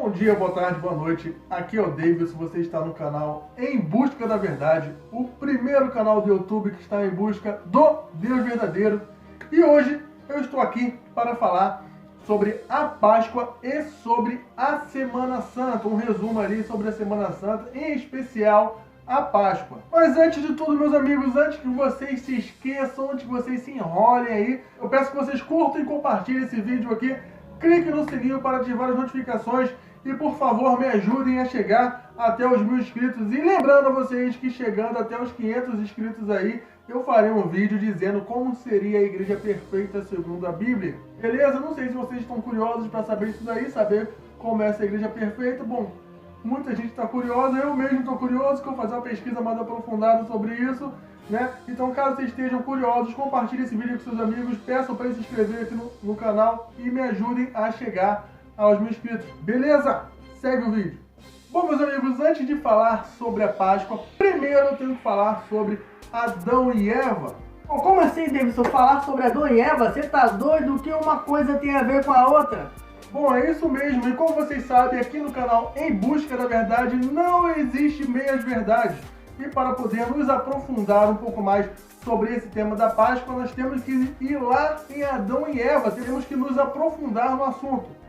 Bom dia, boa tarde, boa noite. Aqui é o Davis, você está no canal Em Busca da Verdade, o primeiro canal do YouTube que está em busca do Deus verdadeiro. E hoje eu estou aqui para falar sobre a Páscoa e sobre a Semana Santa, um resumo ali sobre a Semana Santa, em especial a Páscoa. Mas antes de tudo, meus amigos, antes que vocês se esqueçam, antes que vocês se enrolem aí, eu peço que vocês curtam e compartilhem esse vídeo aqui, clique no sininho para ativar as notificações e, por favor, me ajudem a chegar até os 1000 inscritos. E lembrando a vocês que chegando até os 500 inscritos aí, eu farei um vídeo dizendo como seria a igreja perfeita segundo a Bíblia. Beleza? Não sei se vocês estão curiosos para saber isso daí, saber como é essa igreja perfeita. Bom, muita gente está curiosa, eu mesmo estou curioso, que eu vou fazer uma pesquisa mais aprofundada sobre isso, né? Então, caso vocês estejam curiosos, compartilhem esse vídeo com seus amigos, peçam para se inscrever aqui no canal e me ajudem a chegar aos 1000 inscritos. Beleza? Segue o vídeo. Bom, meus amigos, antes de falar sobre a Páscoa, primeiro eu tenho que falar sobre Adão e Eva. Bom, como assim, Davidson? Falar sobre Adão e Eva? Você tá doido? O que uma coisa tem a ver com a outra? Bom, é isso mesmo. E como vocês sabem, aqui no canal Em Busca da Verdade não existe meias verdades. E para poder nos aprofundar um pouco mais sobre esse tema da Páscoa, nós temos que ir lá em Adão e Eva. Temos que nos aprofundar no assunto.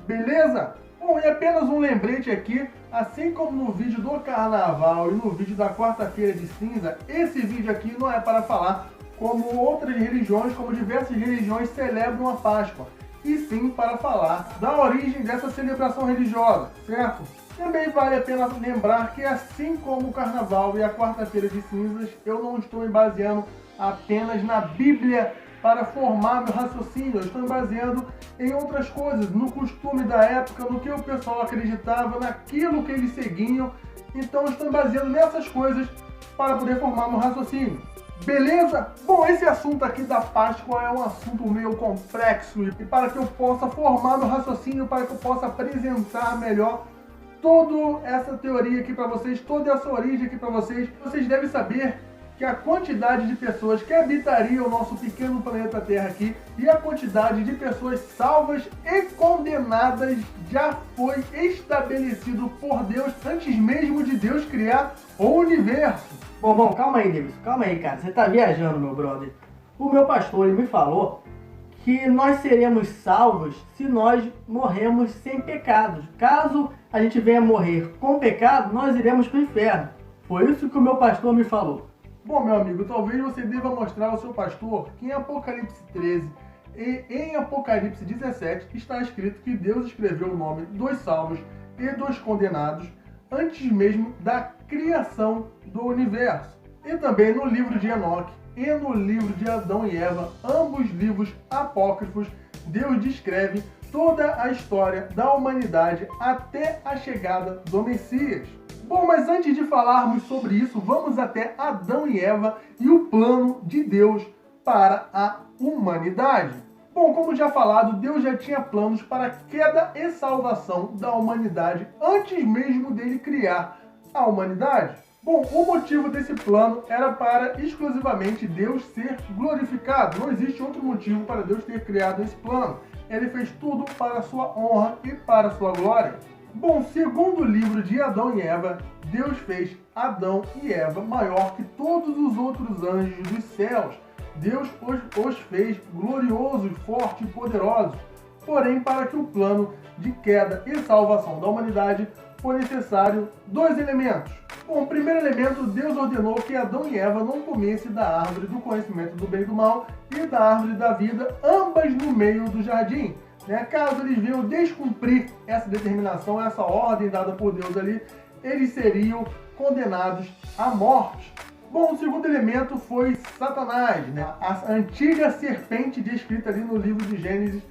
Beleza? Bom, e apenas um lembrete aqui, assim como no vídeo do Carnaval e no vídeo da Quarta-feira de Cinza, esse vídeo aqui não é para falar como outras religiões, como diversas religiões celebram a Páscoa, e sim para falar da origem dessa celebração religiosa, certo? Também vale a pena lembrar que, assim como o Carnaval e a Quarta-feira de Cinzas, eu não estou me baseando apenas na Bíblia para formar meu raciocínio, eu estou me baseando em outras coisas, no costume da época, no que o pessoal acreditava, naquilo que eles seguiam. Então eu estou me baseando nessas coisas para poder formar meu raciocínio. Beleza? Bom, esse assunto aqui da Páscoa é um assunto meio complexo, e para que eu possa formar meu raciocínio, para que eu possa apresentar melhor toda essa teoria aqui para vocês, toda essa origem aqui para vocês, vocês devem saber que a quantidade de pessoas que habitariam o nosso pequeno planeta Terra aqui e a quantidade de pessoas salvas e condenadas já foi estabelecido por Deus antes mesmo de Deus criar o universo. Bom, calma aí, Davidson. Calma aí, cara. Você tá viajando, meu brother. O meu pastor, ele me falou que nós seremos salvos se nós morrermos sem pecados. Caso a gente venha morrer com pecado, nós iremos para o inferno. Foi isso que o meu pastor me falou. Bom, meu amigo, talvez você deva mostrar ao seu pastor que em Apocalipse 13 e em Apocalipse 17 está escrito que Deus escreveu o nome dos salvos e dos condenados antes mesmo da criação do universo. E também no livro de Enoque e no livro de Adão e Eva, ambos livros apócrifos, Deus descreve toda a história da humanidade até a chegada do Messias. Bom, mas antes de falarmos sobre isso, vamos até Adão e Eva e o plano de Deus para a humanidade. Bom, como já falado, Deus já tinha planos para a queda e salvação da humanidade antes mesmo dele criar a humanidade. Bom, o motivo desse plano era para exclusivamente Deus ser glorificado. Não existe outro motivo para Deus ter criado esse plano. Ele fez tudo para a sua honra e para a sua glória. Bom, segundo o livro de Adão e Eva, Deus fez Adão e Eva maior que todos os outros anjos dos céus. Deus os fez gloriosos, fortes e poderosos. Porém, para que o plano de queda e salvação da humanidade foi necessário 2 elementos. Bom, o primeiro elemento, Deus ordenou que Adão e Eva não comessem da árvore do conhecimento do bem e do mal e da árvore da vida, ambas no meio do jardim. Caso eles venham descumprir essa determinação, essa ordem dada por Deus ali, eles seriam condenados à morte. Bom, o segundo elemento foi Satanás, a antiga serpente descrita ali no livro de Gênesis,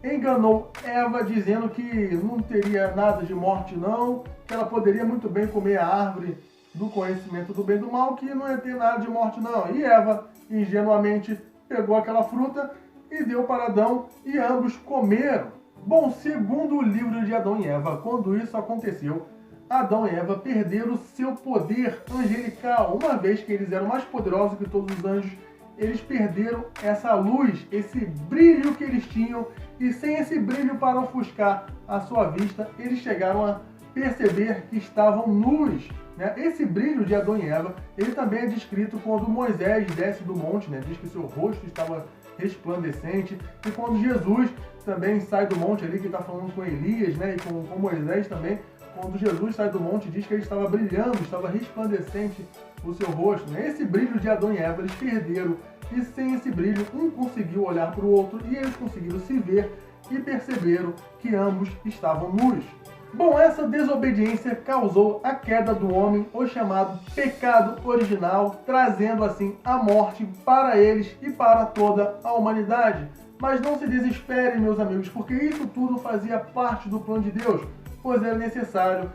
enganou Eva dizendo que não teria nada de morte não, que ela poderia muito bem comer a árvore do conhecimento do bem e do mal, que não ia ter nada de morte não. E Eva, ingenuamente, pegou aquela fruta e deu para Adão, e ambos comeram. Bom, segundo o livro de Adão e Eva, quando isso aconteceu, Adão e Eva perderam seu poder angelical. Uma vez que eles eram mais poderosos que todos os anjos, eles perderam essa luz, esse brilho que eles tinham e sem esse brilho para ofuscar a sua vista, eles chegaram a perceber que estavam nus. Né? Esse brilho de Adão e Eva, ele também é descrito quando Moisés desce do monte, né? Diz que seu rosto estava resplandecente, e quando Jesus também sai do monte ali, que está falando com Elias, né? E com Moisés também, quando Jesus sai do monte, diz que ele estava brilhando, estava resplandecente o seu rosto. Né? Esse brilho de Adão e Eva, eles perderam, e sem esse brilho, um conseguiu olhar para o outro, e eles conseguiram se ver, e perceberam que ambos estavam nus. Bom, essa desobediência causou a queda do homem, o chamado pecado original, trazendo assim a morte para eles e para toda a humanidade. Mas não se desesperem, meus amigos, porque isso tudo fazia parte do plano de Deus, pois era necessário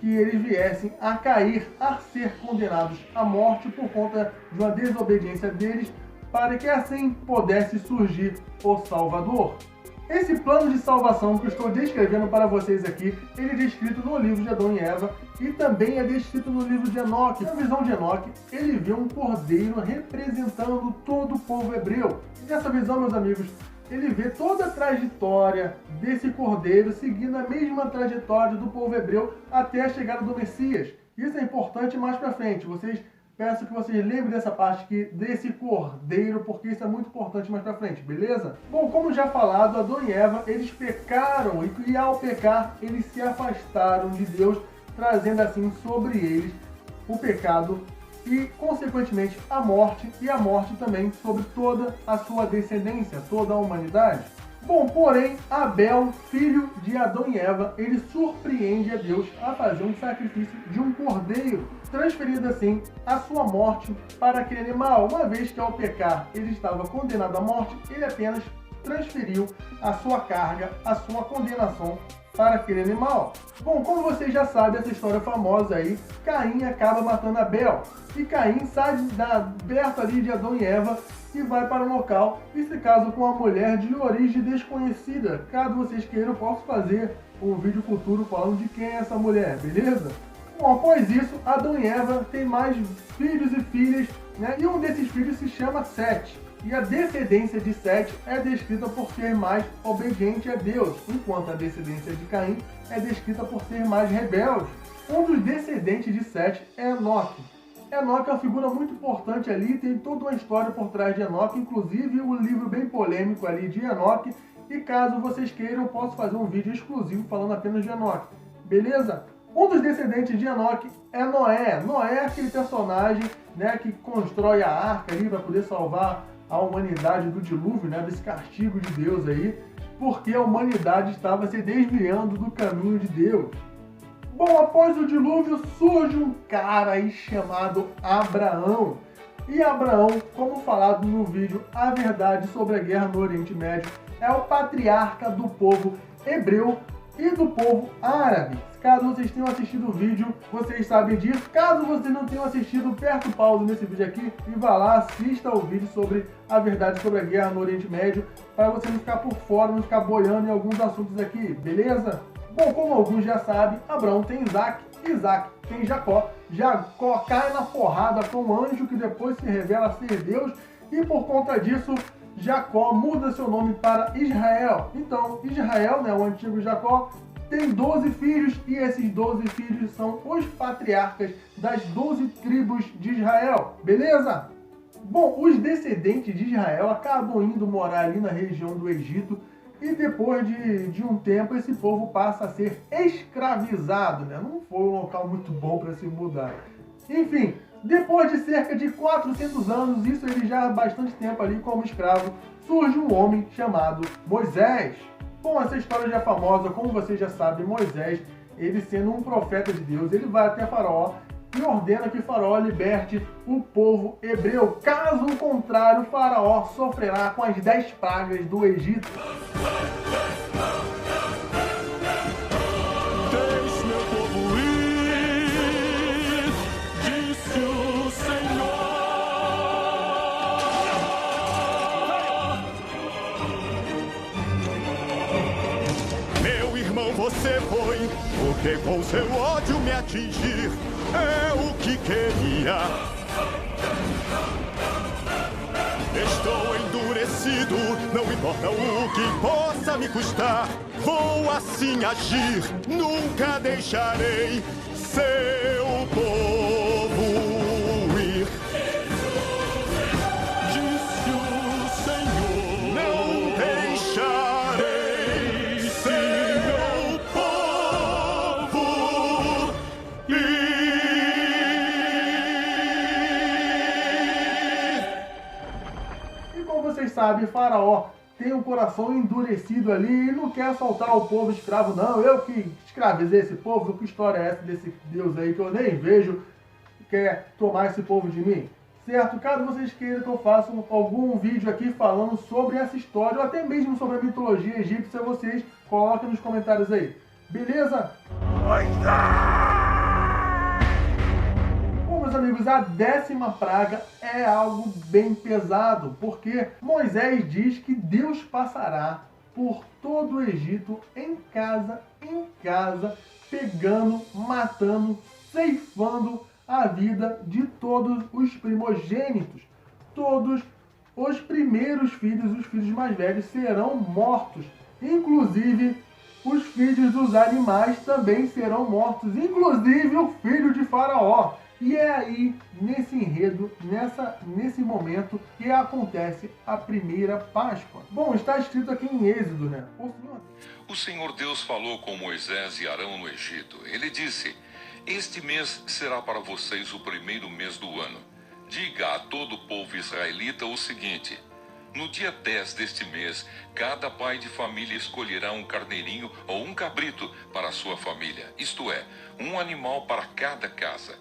que eles viessem a cair, a ser condenados à morte por conta de uma desobediência deles, para que assim pudesse surgir o Salvador. Esse plano de salvação que eu estou descrevendo para vocês aqui, ele é descrito no livro de Adão e Eva e também é descrito no livro de Enoque. Na visão de Enoque, ele vê um cordeiro representando todo o povo hebreu. E nessa visão, meus amigos, ele vê toda a trajetória desse cordeiro seguindo a mesma trajetória do povo hebreu até a chegada do Messias. Isso é importante mais para frente. Peço que vocês lembrem dessa parte aqui, desse cordeiro, porque isso é muito importante mais pra frente, beleza? Bom, como já falado, Adão e Eva, eles pecaram e ao pecar, eles se afastaram de Deus, trazendo assim sobre eles o pecado e, consequentemente, a morte, e a morte também sobre toda a sua descendência, toda a humanidade. Bom, porém, Abel, filho de Adão e Eva, ele surpreende a Deus a fazer um sacrifício de um cordeiro, transferindo assim a sua morte para aquele animal. Uma vez que ao pecar ele estava condenado à morte, ele apenas transferiu a sua carga, a sua condenação para aquele animal. Bom, como vocês já sabem, essa história famosa aí, Caim acaba matando Abel. E Caim sai da berta ali de Adão e Eva e vai para um local e se casa com uma mulher de origem desconhecida. Caso vocês queiram, eu posso fazer um vídeo futuro falando de quem é essa mulher, beleza? Bom, após isso, Adão e Eva têm mais filhos e filhas, né? E um desses filhos se chama Sete. E a descendência de Sete é descrita por ser mais obediente a Deus, enquanto a descendência de Caim é descrita por ser mais rebelde. Um dos descendentes de Sete é Enoque. Enoque é uma figura muito importante ali, tem toda uma história por trás de Enoque, inclusive um livro bem polêmico ali de Enoque. E caso vocês queiram, eu posso fazer um vídeo exclusivo falando apenas de Enoque, beleza? Um dos descendentes de Enoque é Noé. Noé é aquele personagem, né, que constrói a arca ali para poder salvar a humanidade do dilúvio, né, desse castigo de Deus aí, porque a humanidade estava se desviando do caminho de Deus. Bom, após o dilúvio surge um cara aí chamado Abraão. E Abraão, como falado no vídeo A Verdade sobre a Guerra no Oriente Médio, é o patriarca do povo hebreu e do povo árabe. Caso vocês tenham assistido o vídeo, vocês sabem disso. Caso vocês não tenham assistido, aperta o pause nesse vídeo aqui e vá lá, assista o vídeo sobre a verdade sobre a guerra no Oriente Médio, para você não ficar por fora, não ficar boiando em alguns assuntos aqui, beleza? Bom, como alguns já sabem, Abraão tem Isaac, Isaac tem Jacó. Jacó cai na porrada com um anjo que depois se revela ser Deus, e por conta disso, Jacó muda seu nome para Israel. Então, Israel, né, o antigo Jacó, tem 12 filhos, e esses 12 filhos são os patriarcas das 12 tribos de Israel, beleza? Bom, os descendentes de Israel acabam indo morar ali na região do Egito, e depois de um tempo esse povo passa a ser escravizado, né? Não foi um local muito bom para se mudar. Enfim, depois de cerca de 400 anos, isso ele já há bastante tempo ali como escravo, surge um homem chamado Moisés. Bom, essa história já é famosa, como vocês já sabem, Moisés, ele sendo um profeta de Deus, ele vai até Faraó e ordena que Faraó liberte o povo hebreu. Caso contrário, Faraó sofrerá com as 10 pragas do Egito. Deixe meu povo ir, disse o Senhor. Meu irmão, você foi, porque com seu ódio me atingir é o que queria. Estou endurecido, não importa o que possa me custar. Vou assim agir, nunca deixarei seu povo ir. Disse o Senhor, não deixarei seu povo ir. E como vocês sabem, Faraó tem um coração endurecido ali e não quer soltar o povo escravo, não. Eu que escravizei esse povo, que história é essa desse Deus aí que eu nem vejo, quer tomar esse povo de mim? Certo? Caso vocês queiram que eu faça algum vídeo aqui falando sobre essa história, ou até mesmo sobre a mitologia egípcia, vocês coloquem nos comentários aí. Beleza? Bom, meus amigos, a 10ª praga é algo bem pesado, porque Moisés diz que Deus passará por todo o Egito, em casa, pegando, matando, ceifando a vida de todos os primogênitos. Todos os primeiros filhos, os filhos mais velhos, serão mortos. Inclusive, os filhos dos animais também serão mortos, inclusive o filho de Faraó. E é aí, nesse enredo, nesse momento, que acontece a primeira Páscoa. Bom, está escrito aqui em Êxodo, né? O Senhor Deus falou com Moisés e Arão no Egito. Ele disse: este mês será para vocês o primeiro mês do ano. Diga a todo o povo israelita o seguinte: no dia 10 deste mês, cada pai de família escolherá um carneirinho ou um cabrito para a sua família, isto é, um animal para cada casa.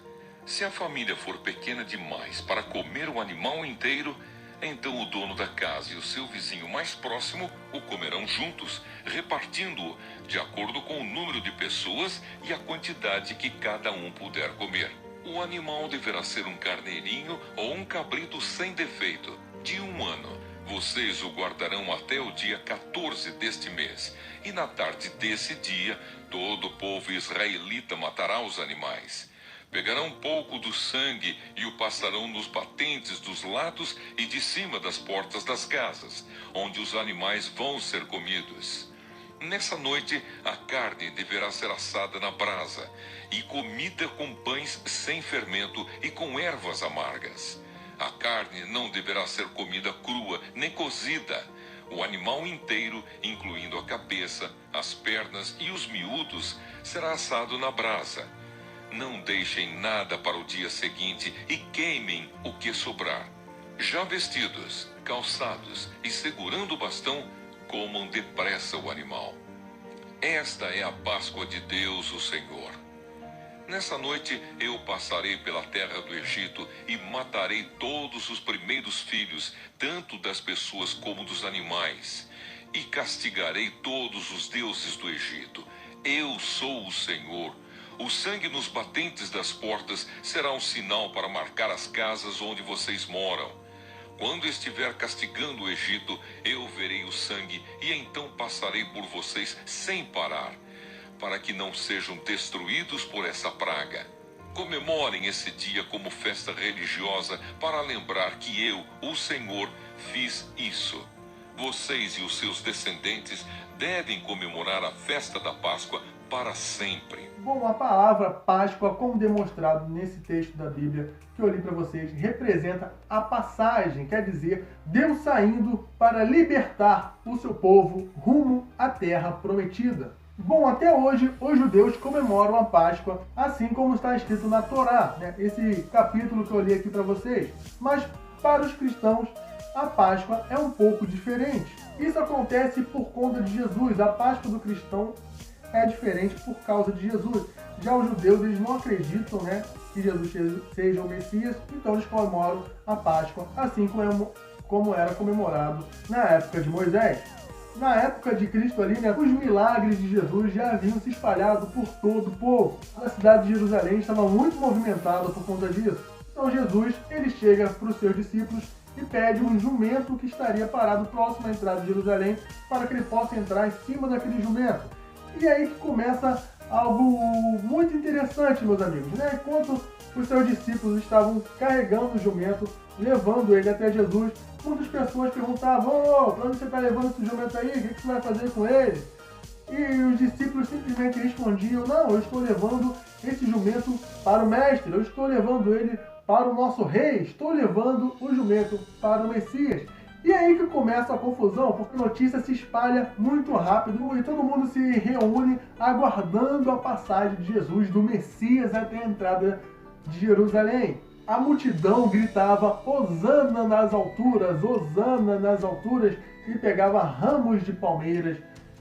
Se a família for pequena demais para comer o animal inteiro, então o dono da casa e o seu vizinho mais próximo o comerão juntos, repartindo-o de acordo com o número de pessoas e a quantidade que cada um puder comer. O animal deverá ser um carneirinho ou um cabrito sem defeito, de 1 ano. Vocês o guardarão até o dia 14 deste mês, e na tarde desse dia, todo o povo israelita matará os animais. Pegarão um pouco do sangue e o passarão nos batentes dos lados e de cima das portas das casas, onde os animais vão ser comidos. Nessa noite, a carne deverá ser assada na brasa e comida com pães sem fermento e com ervas amargas. A carne não deverá ser comida crua nem cozida. O animal inteiro, incluindo a cabeça, as pernas e os miúdos, será assado na brasa. Não deixem nada para o dia seguinte e queimem o que sobrar. Já vestidos, calçados e segurando o bastão, comam depressa o animal. Esta é a Páscoa de Deus, o Senhor. Nessa noite eu passarei pela terra do Egito e matarei todos os primeiros filhos, tanto das pessoas como dos animais, e castigarei todos os deuses do Egito. Eu sou o Senhor. O sangue nos batentes das portas será um sinal para marcar as casas onde vocês moram. Quando estiver castigando o Egito, eu verei o sangue e então passarei por vocês sem parar, para que não sejam destruídos por essa praga. Comemorem esse dia como festa religiosa para lembrar que eu, o Senhor, fiz isso. Vocês e os seus descendentes devem comemorar a festa da Páscoa para sempre. Bom, a palavra Páscoa, como demonstrado nesse texto da Bíblia que eu li para vocês, representa a passagem, quer dizer, Deus saindo para libertar o seu povo rumo à terra prometida. Bom, até hoje, os judeus comemoram a Páscoa, assim como está escrito na Torá, né? Esse capítulo que eu li aqui para vocês. Mas, para os cristãos, a Páscoa é um pouco diferente. Isso acontece por conta de Jesus. A Páscoa do cristão é diferente por causa de Jesus. Já os judeus, eles não acreditam, né, que Jesus seja o Messias, então eles comemoram a Páscoa, assim como era comemorado na época de Moisés. Na época de Cristo ali, né, os milagres de Jesus já haviam se espalhado por todo o povo. A cidade de Jerusalém estava muito movimentada por conta disso. Então Jesus, ele chega para os seus discípulos e pede um jumento que estaria parado próximo à entrada de Jerusalém para que ele possa entrar em cima daquele jumento. E aí que começa algo muito interessante, meus amigos, né? Enquanto os seus discípulos estavam carregando o jumento, levando ele até Jesus, muitas pessoas perguntavam: ô, pra onde você está levando esse jumento aí? O que você vai fazer com ele? E os discípulos simplesmente respondiam: não, eu estou levando esse jumento para o mestre, eu estou levando ele para o nosso rei, estou levando o jumento para o Messias. E é aí que começa a confusão, porque a notícia se espalha muito rápido e todo mundo se reúne aguardando a passagem de Jesus, do Messias, até a entrada de Jerusalém. A multidão gritava: Hosana nas alturas, Hosana nas alturas, e pegava ramos de palmeiras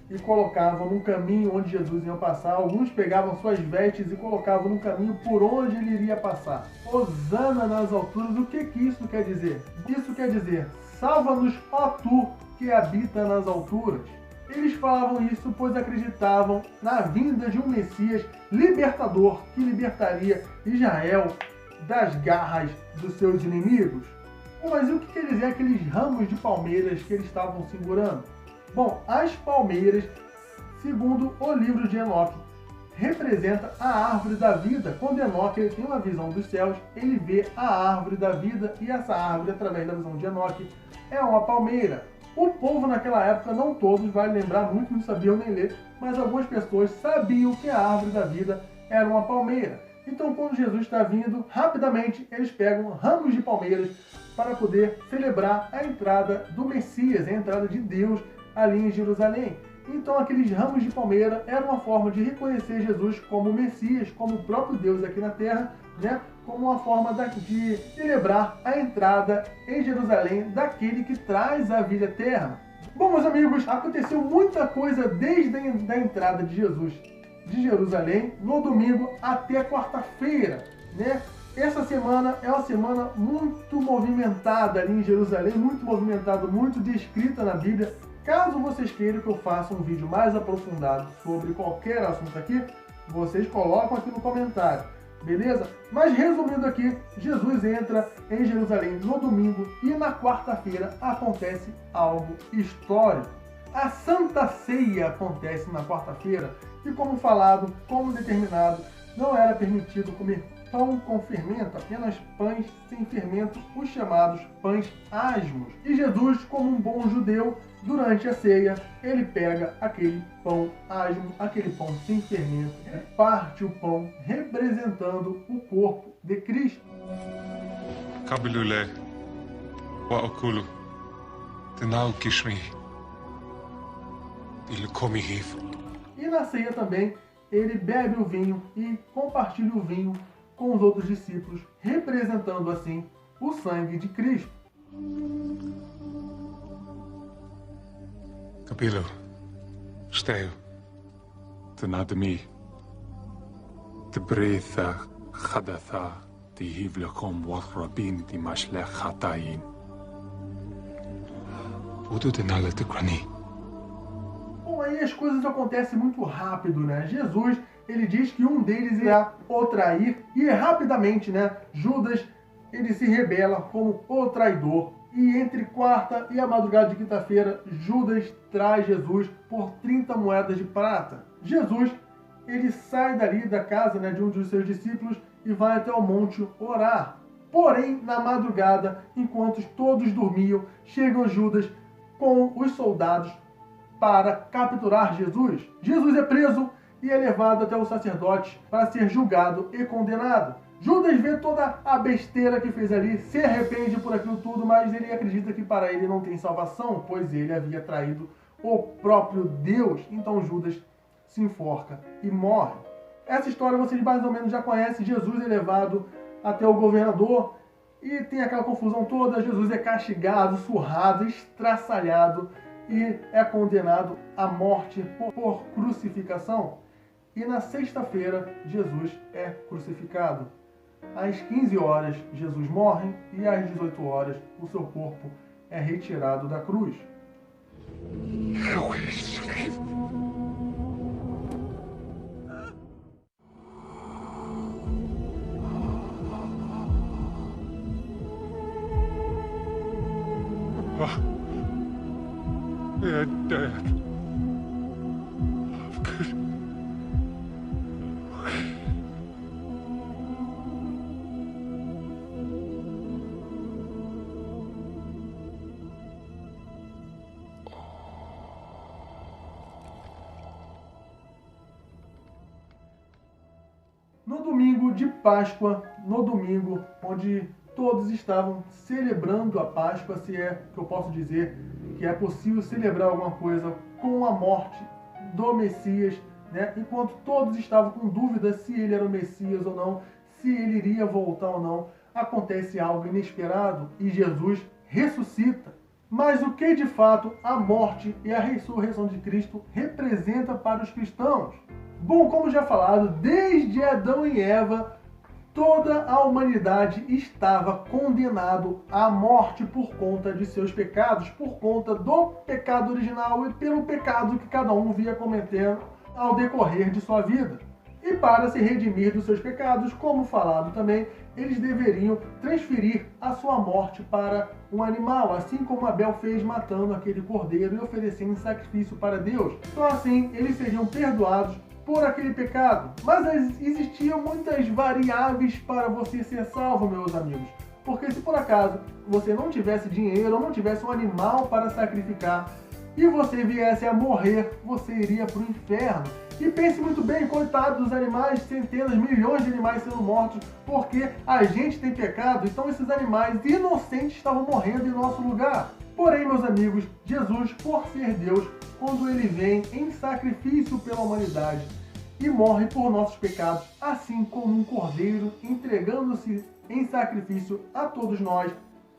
e colocavam no caminho onde Jesus ia passar. Alguns pegavam suas vestes e colocavam no caminho por onde ele iria passar. Hosana nas alturas, o que isso quer dizer? Isso quer dizer: salva-nos, ó tu, que habita nas alturas. Eles falavam isso pois acreditavam na vinda de um Messias libertador que libertaria Israel das garras dos seus inimigos. Mas e o que quer dizer aqueles ramos de palmeiras que eles estavam segurando? Bom, as palmeiras, segundo o livro de Enoque, representa a árvore da vida. Quando Enoque tem uma visão dos céus, ele vê a árvore da vida, e essa árvore, através da visão de Enoque, é uma palmeira. O povo naquela época, não todos, vai lembrar, muitos não sabiam nem ler, mas algumas pessoas sabiam que a árvore da vida era uma palmeira. Então, quando Jesus está vindo, rapidamente eles pegam ramos de palmeiras para poder celebrar a entrada do Messias, a entrada de Deus ali em Jerusalém. Então, aqueles ramos de palmeira eram uma forma de reconhecer Jesus como Messias, como o próprio Deus aqui na Terra, né? Como uma forma de celebrar a entrada em Jerusalém daquele que traz a vida eterna. Bom, meus amigos, aconteceu muita coisa desde a entrada de Jesus de Jerusalém, no domingo até quarta-feira, né? Essa semana é uma semana muito movimentada ali em Jerusalém, muito movimentada, muito descrita na Bíblia. Caso vocês queiram que eu faça um vídeo mais aprofundado sobre qualquer assunto aqui, vocês colocam aqui no comentário, beleza? Mas resumindo aqui, Jesus entra em Jerusalém no domingo e na quarta-feira acontece algo histórico. A Santa Ceia acontece na quarta-feira e, como falado, como determinado, não era permitido comer pão com fermento, apenas pães sem fermento, os chamados pães asmos. E Jesus, como um bom judeu, durante a ceia, ele pega aquele pão asmo, aquele pão sem fermento, e parte o pão representando o corpo de Cristo. Kabulule, Waokulu, Tenau Kishmi, E na ceia também, ele bebe o vinho e compartilha o vinho com os outros discípulos, representando assim o sangue de Cristo. Kabilo, Steo, Tenadami, Tebretha, Hadatha, Tihivlakom, Wathrabin, Timashlech Hatayin. Udo Denala Tekrani. Bom, aí as coisas acontecem muito rápido, né? Jesus, ele diz que um deles irá o trair e rapidamente, né, Judas, ele se rebela como o traidor. E entre quarta e a madrugada de quinta-feira, Judas traz Jesus por 30 moedas de prata. Jesus, ele sai dali da casa, né, de um dos seus discípulos e vai até o monte orar. Porém, na madrugada, enquanto todos dormiam, chega Judas com os soldados para capturar Jesus. Jesus é preso e é levado até os sacerdotes para ser julgado e condenado. Judas vê toda a besteira que fez ali, se arrepende por aquilo tudo, mas ele acredita que para ele não tem salvação, pois ele havia traído o próprio Deus. Então Judas se enforca e morre. Essa história vocês mais ou menos já conhecem. Jesus é levado até o governador e tem aquela confusão toda. Jesus é castigado, surrado, estraçalhado e é condenado à morte por crucificação. E na sexta-feira, Jesus é crucificado. Às 15 horas, Jesus morre e às 18 horas, o seu corpo é retirado da cruz. They're dead. No domingo de Páscoa, no domingo onde todos estavam celebrando a Páscoa, se é que eu posso dizer que é possível celebrar alguma coisa com a morte do Messias, né? Enquanto todos estavam com dúvida se ele era o Messias ou não, se ele iria voltar ou não, acontece algo inesperado e Jesus ressuscita. Mas o que de fato a morte e a ressurreição de Cristo representa para os cristãos? Bom, como já falado, desde Adão e Eva, toda a humanidade estava condenado à morte por conta de seus pecados, por conta do pecado original e pelo pecado que cada um via cometendo ao decorrer de sua vida. E para se redimir dos seus pecados, como falado também, eles deveriam transferir a sua morte para um animal, assim como Abel fez matando aquele cordeiro e oferecendo em sacrifício para Deus. Então assim, eles seriam perdoados por aquele pecado. Mas existiam muitas variáveis para você ser salvo, meus amigos. Porque se por acaso você não tivesse dinheiro ou não tivesse um animal para sacrificar e você viesse a morrer, você iria para o inferno. E pense muito bem, coitado dos animais, centenas, milhões de animais sendo mortos porque a gente tem pecado, então esses animais inocentes estavam morrendo em nosso lugar. Porém, meus amigos, Jesus, por ser Deus, quando ele vem em sacrifício pela humanidade e morre por nossos pecados, assim como um cordeiro entregando-se em sacrifício a todos nós,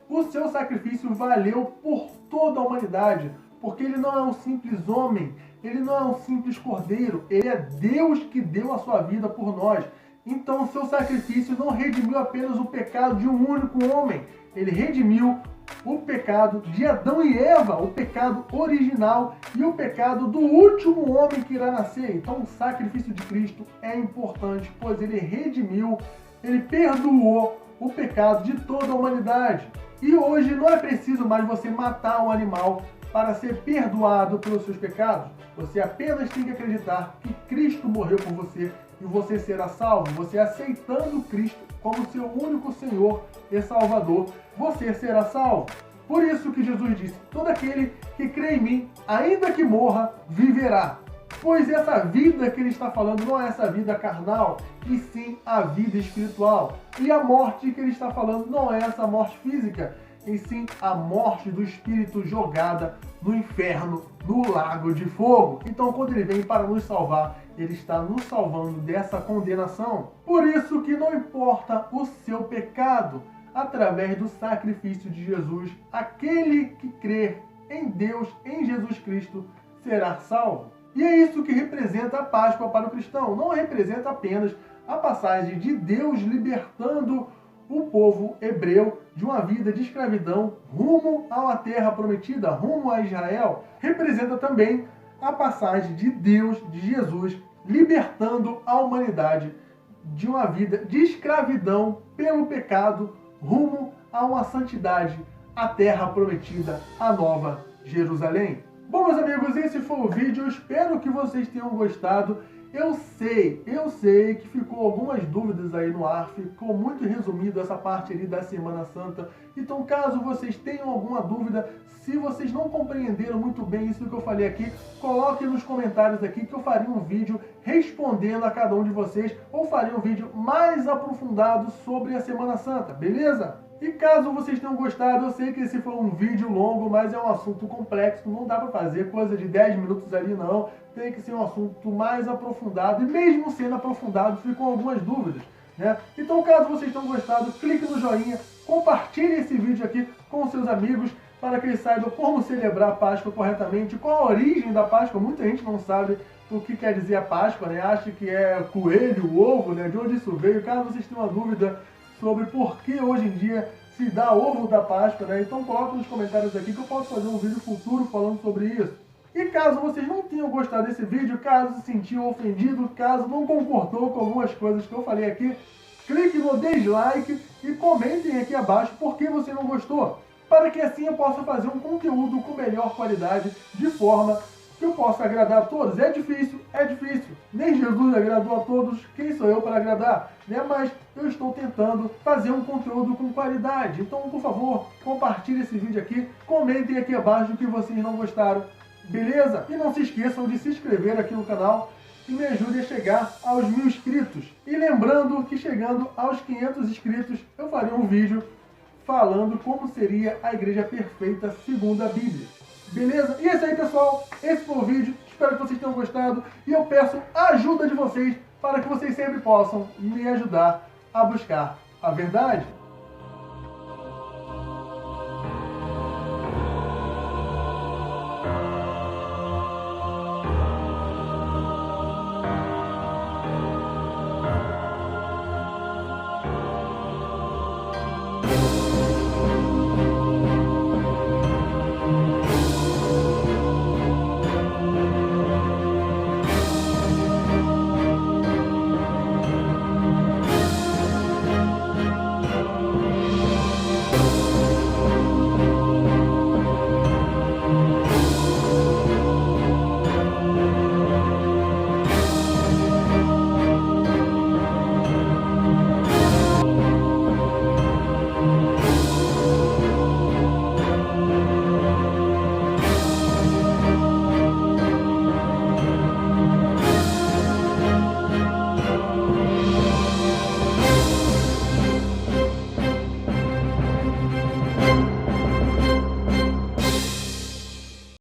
o seu sacrifício valeu por toda a humanidade, porque ele não é um simples homem, ele não é um simples cordeiro, ele é Deus que deu a sua vida por nós. Então o seu sacrifício não redimiu apenas o pecado de um único homem, ele redimiu o pecado de Adão e Eva, o pecado original e o pecado do último homem que irá nascer. Então o sacrifício de Cristo é importante, pois ele redimiu, ele perdoou o pecado de toda a humanidade. E hoje não é preciso mais você matar um animal para ser perdoado pelos seus pecados. Você apenas tem que acreditar que Cristo morreu por você e você será salvo. Você aceitando Cristo como seu único Senhor e Salvador, você será salvo. Por isso que Jesus disse: todo aquele que crê em mim, ainda que morra, viverá. Pois essa vida que ele está falando não é essa vida carnal, e sim a vida espiritual. E a morte que ele está falando não é essa morte física, e sim a morte do espírito jogada no inferno, no lago de fogo. Então, quando ele vem para nos salvar, ele está nos salvando dessa condenação. Por isso que não importa o seu pecado, através do sacrifício de Jesus, aquele que crer em Deus, em Jesus Cristo, será salvo. E é isso que representa a Páscoa para o cristão. Não representa apenas a passagem de Deus libertando o povo hebreu de uma vida de escravidão rumo a uma terra prometida, rumo a Israel. Representa também a passagem de Deus, de Jesus, libertando a humanidade de uma vida de escravidão pelo pecado, rumo a uma santidade, a terra prometida, a nova Jerusalém. Bom, meus amigos, esse foi o vídeo. Eu espero que vocês tenham gostado. Eu sei que ficou algumas dúvidas aí no ar, ficou muito resumido essa parte ali da Semana Santa. Então, caso vocês tenham alguma dúvida, se vocês não compreenderam muito bem isso que eu falei aqui, coloquem nos comentários aqui que eu faria um vídeo respondendo a cada um de vocês, ou faria um vídeo mais aprofundado sobre a Semana Santa, beleza? E caso vocês tenham gostado, eu sei que esse foi um vídeo longo, mas é um assunto complexo, não dá para fazer coisa de 10 minutos ali não, tem que ser um assunto mais aprofundado, e mesmo sendo aprofundado, ficam algumas dúvidas, né? Então, caso vocês tenham gostado, clique no joinha, compartilhe esse vídeo aqui com seus amigos, para que eles saibam como celebrar a Páscoa corretamente, qual a origem da Páscoa. Muita gente não sabe o que quer dizer a Páscoa, né? Acha que é coelho, ovo, né? De onde isso veio. Caso vocês tenham uma dúvida sobre por que hoje em dia se dá ovo da Páscoa, né? Então coloca nos comentários aqui que eu posso fazer um vídeo futuro falando sobre isso. E caso vocês não tenham gostado desse vídeo, caso se sentiu ofendido, caso não concordou com algumas coisas que eu falei aqui, clique no dislike e comentem aqui abaixo por que você não gostou, para que assim eu possa fazer um conteúdo com melhor qualidade, de forma que eu possa agradar a todos. É difícil, nem Jesus agradou a todos, quem sou eu para agradar, né? Mas eu estou tentando fazer um conteúdo com qualidade. Então, por favor, compartilhe esse vídeo aqui, comentem aqui abaixo o que vocês não gostaram, beleza? E não se esqueçam de se inscrever aqui no canal e me ajude a chegar aos 1000 inscritos. E lembrando que chegando aos 500 inscritos, eu farei um vídeo falando como seria a igreja perfeita segundo a Bíblia. Beleza? E é isso aí, pessoal. Esse foi o vídeo. Espero que vocês tenham gostado. E eu peço a ajuda de vocês para que vocês sempre possam me ajudar a buscar a verdade.